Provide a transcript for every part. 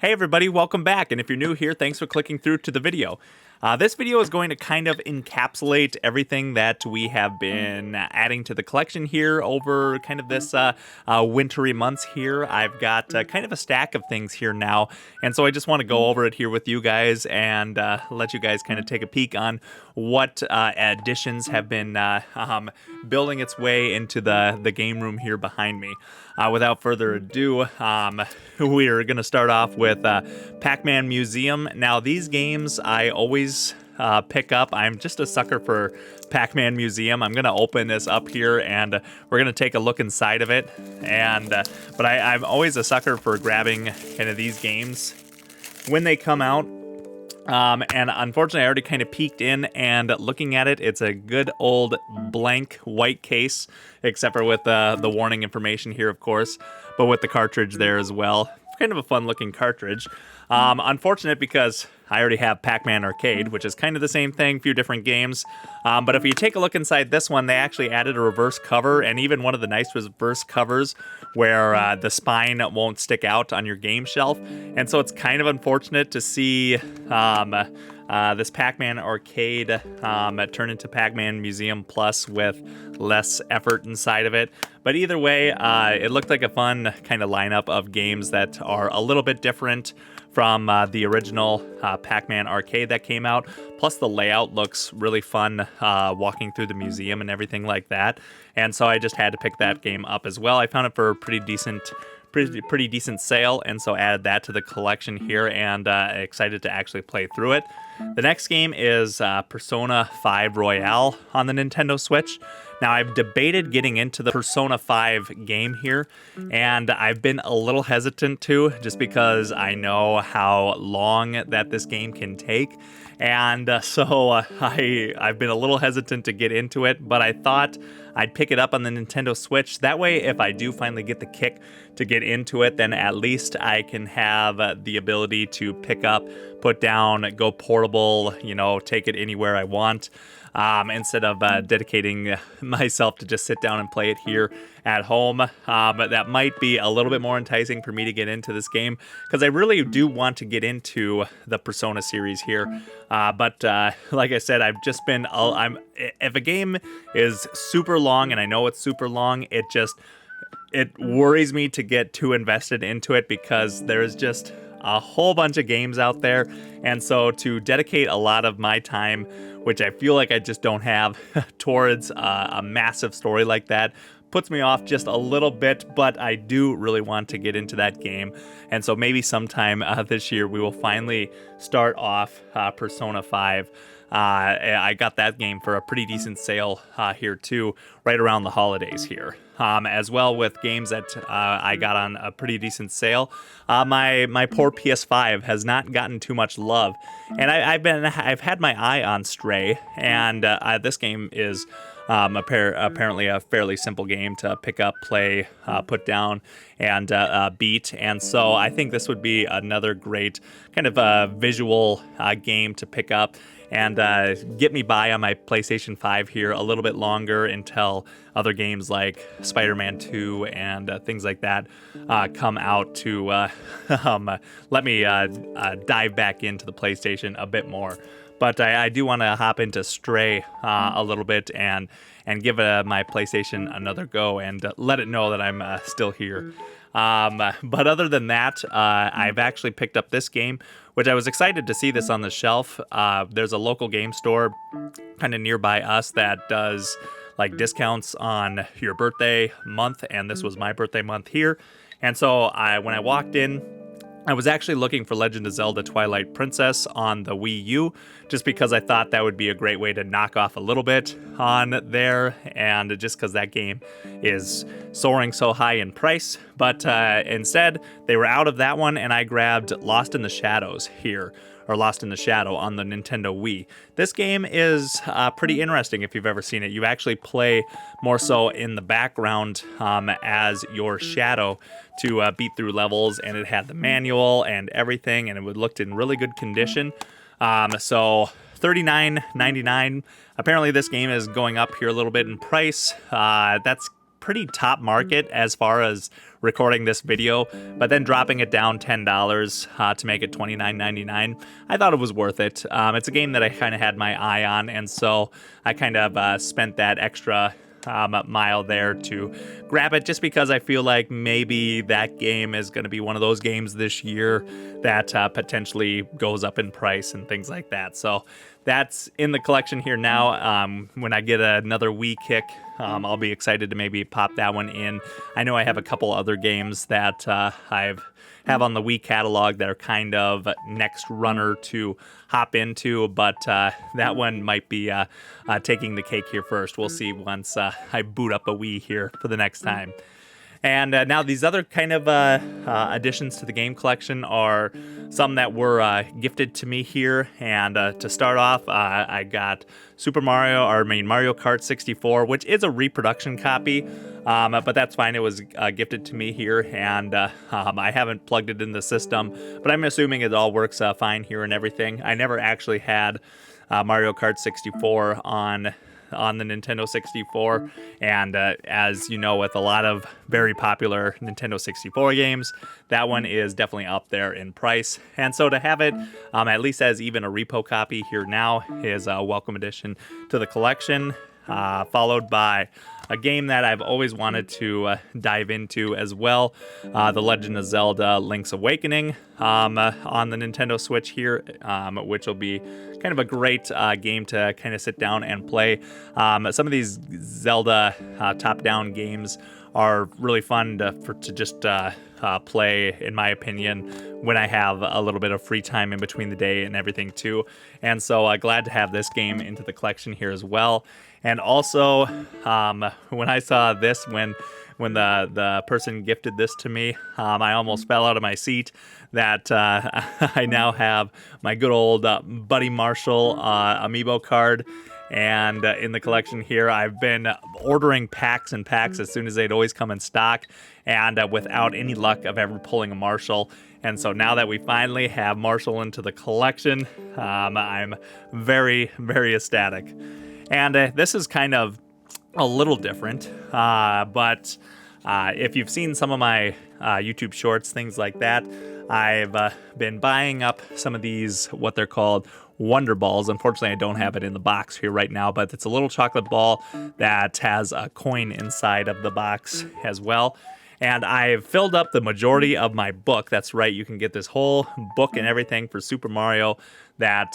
Hey everybody, welcome back, and if you're new here, thanks for clicking through to the video. This video is going to kind of encapsulate everything that we have been adding to the collection here over kind of this wintry months here. I've got kind of a stack of things here now, and so I just want to go over it here with you guys and let you guys kind of take a peek on what additions have been building its way into the game room here behind me. Without further ado, we are going to start off with Pac-Man Museum. Now, these games I always pick up. I'm just a sucker for Pac-Man Museum. I'm going to open this up here and we're going to take a look inside of it. But I'm always a sucker for grabbing kind of these games when they come out. And unfortunately, I already kind of peeked in and looking at it, it's a good old blank white case, except for with the warning information here, of course, but with the cartridge there as well. Kind of a fun looking cartridge. Unfortunate because I already have Pac-Man Arcade, which is kind of the same thing, few different games. But if you take a look inside this one, they actually added a reverse cover, and even one of the nice reverse covers where the spine won't stick out on your game shelf. And so it's kind of unfortunate to see this Pac-Man Arcade turn into Pac-Man Museum Plus with less effort inside of it. But either way, it looked like a fun kind of lineup of games that are a little bit different from the original Pac-Man Arcade that came out. Plus the layout looks really fun walking through the museum and everything like that. And so I just had to pick that game up as well. I found it for a pretty decent sale, and so added that to the collection here, and excited to actually play through it. The next game is Persona 5 Royale on the Nintendo Switch. Now, I've debated getting into the Persona 5 game here, and I've been a little hesitant to, just because I know how long that this game can take. And so I've been a little hesitant to get into it, but I thought I'd pick it up on the Nintendo Switch. That way, if I do finally get the kick to get into it, then at least I can have the ability to pick up, put down, go portable, take it anywhere I want. Instead of dedicating myself to just sit down and play it here at home. But that might be a little bit more enticing for me to get into this game, because I really do want to get into the Persona series here. But like I said, I've just been, if a game is super long, and I know it's super long, it worries me to get too invested into it, because there's just a whole bunch of games out there. And so to dedicate a lot of my time, which I feel like I just don't have, towards a massive story like that, puts me off just a little bit. But I do really want to get into that game. And so maybe sometime this year we will finally start off Persona 5. I got that game for a pretty decent sale here too, right around the holidays here. As well with games that I got on a pretty decent sale. My poor PS5 has not gotten too much love, and I've had my eye on Stray, and this game is apparently a fairly simple game to pick up, play, put down, and beat. And so I think this would be another great kind of visual game to pick up and get me by on my PlayStation 5 here a little bit longer until other games like Spider-Man 2 and things like that come out to let me dive back into the PlayStation a bit more. But I do want to hop into Stray a little bit and give my PlayStation another go and let it know that I'm still here. But other than that, I've actually picked up this game, which I was excited to see this on the shelf. There's a local game store kind of nearby us that does like discounts on your birthday month, and this was my birthday month here. And so when I walked in, I was actually looking for Legend of Zelda Twilight Princess on the Wii U, just because I thought that would be a great way to knock off a little bit on there, and just because that game is soaring so high in price. But instead, they were out of that one, and I grabbed Lost in the Shadows here, or Lost in the Shadow on the Nintendo Wii. This game is pretty interesting if you've ever seen it. You actually play more so in the background as your shadow to beat through levels, and it had the manual and everything, and it looked in really good condition. So $39.99. Apparently this game is going up here a little bit in price. That's pretty top market as far as recording this video, but then dropping it down $10 to make it $29.99, I thought it was worth it. It's a game that I kind of had my eye on, and so I kind of spent that extra mile there to grab it, just because I feel like maybe that game is going to be one of those games this year that potentially goes up in price and things like that. So that's in the collection here now. When I get another Wii kick, I'll be excited to maybe pop that one in. I know I have a couple other games that I have on the Wii catalog that are kind of next runner to hop into, but that one might be taking the cake here first. We'll see once I boot up a Wii here for the next time. And now these other kind of additions to the game collection are some that were gifted to me here. And to start off, I got Mario Kart 64, which is a reproduction copy, but that's fine. It was gifted to me here, and I haven't plugged it in the system, but I'm assuming it all works fine here and everything. I never actually had Mario Kart 64 on the Nintendo 64, and as you know, with a lot of very popular Nintendo 64 games, that one is definitely up there in price. And so to have it at least as even a repo copy here now is a welcome addition to the collection, followed by a game that I've always wanted to dive into as well, The Legend of Zelda Link's Awakening on the Nintendo Switch here, which will be kind of a great game to kind of sit down and play. Some of these Zelda top-down games are really fun to just play, in my opinion, when I have a little bit of free time in between the day and everything too. And so glad to have this game into the collection here as well. And also, when I saw this, when the person gifted this to me, I almost fell out of my seat that I now have my good old Buddy Marshall amiibo card. And in the collection here, I've been ordering packs and packs as soon as they'd always come in stock, and without any luck of ever pulling a Marshall. And so now that we finally have Marshall into the collection, I'm very, very ecstatic. And this is kind of a little different, but if you've seen some of my YouTube shorts, things like that, I've been buying up some of these, what they're called, Wonder Balls. Unfortunately, I don't have it in the box here right now, but it's a little chocolate ball that has a coin inside of the box as well. And I've filled up the majority of my book. That's right, you can get this whole book and everything for Super Mario that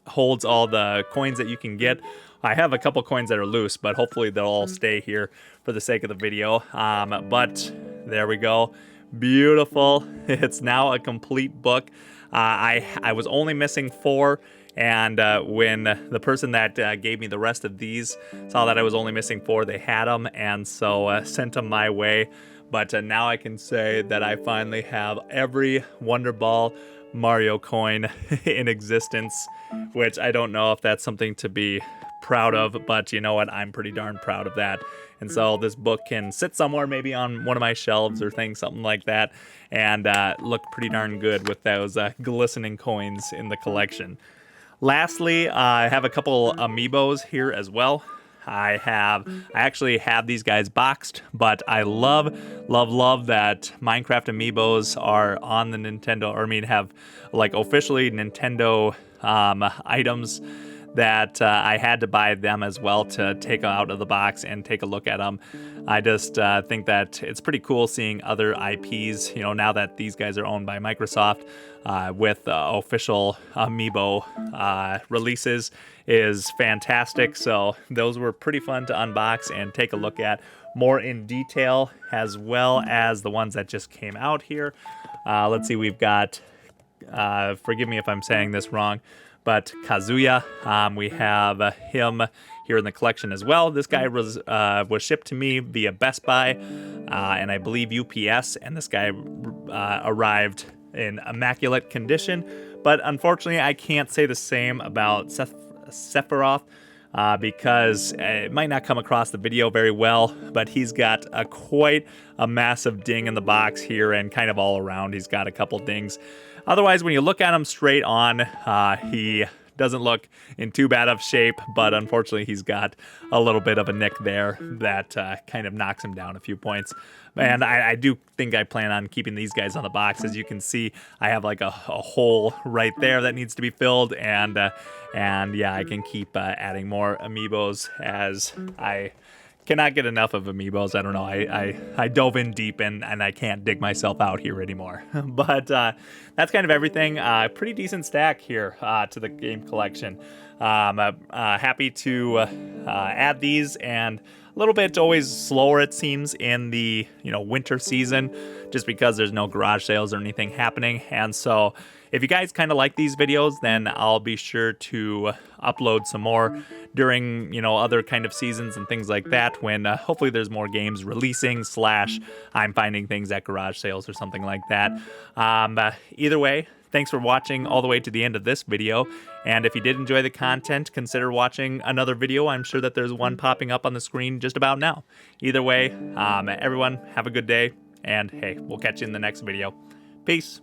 holds all the coins that you can get. I have a couple coins that are loose, but hopefully they'll all stay here for the sake of the video. But there we go. Beautiful. It's now a complete book. I was only missing 4, and when the person that gave me the rest of these saw that I was only missing 4, they had them, and so sent them my way. But now I can say that I finally have every Wonder Ball Mario coin in existence, which I don't know if that's something to be proud of, but you know what, I'm pretty darn proud of that. And so this book can sit somewhere, maybe on one of my shelves or things, something like that, and look pretty darn good with those glistening coins in the collection. Lastly, I have a couple amiibos here as well. I actually have these guys boxed, but I love that Minecraft amiibos are on the Nintendo, or I mean, have like officially Nintendo items that I had to buy them as well to take out of the box and take a look at them. I just think that it's pretty cool seeing other IPs, you know, now that these guys are owned by Microsoft, with official amiibo releases is fantastic. So those were pretty fun to unbox and take a look at more in detail, as well as the ones that just came out here. Let's see, we've got, forgive me if I'm saying this wrong, but Kazuya, we have him here in the collection as well. This guy was shipped to me via Best Buy and I believe UPS, and this guy arrived in immaculate condition. But unfortunately, I can't say the same about Sephiroth because it might not come across the video very well, but he's got quite a massive ding in the box here, and kind of all around he's got a couple dings. Otherwise, when you look at him straight on, he doesn't look in too bad of shape, but unfortunately he's got a little bit of a nick there that kind of knocks him down a few points. And I do think I plan on keeping these guys on the box. As you can see, I have like a hole right there that needs to be filled, and yeah, I can keep adding more amiibos as I cannot get enough of amiibos. I don't know. I dove in deep and I can't dig myself out here anymore. But that's kind of everything. Pretty decent stack here to the game collection. Happy to add these, and a little bit always slower it seems in the winter season, just because there's no garage sales or anything happening. And so if you guys kind of like these videos, then I'll be sure to upload some more during other kind of seasons and things like that, when hopefully there's more games releasing / I'm finding things at garage sales or something like that. Either way, thanks for watching all the way to the end of this video. And if you did enjoy the content, consider watching another video. I'm sure that there's one popping up on the screen just about now. Either way, everyone, have a good day. And hey, we'll catch you in the next video. Peace.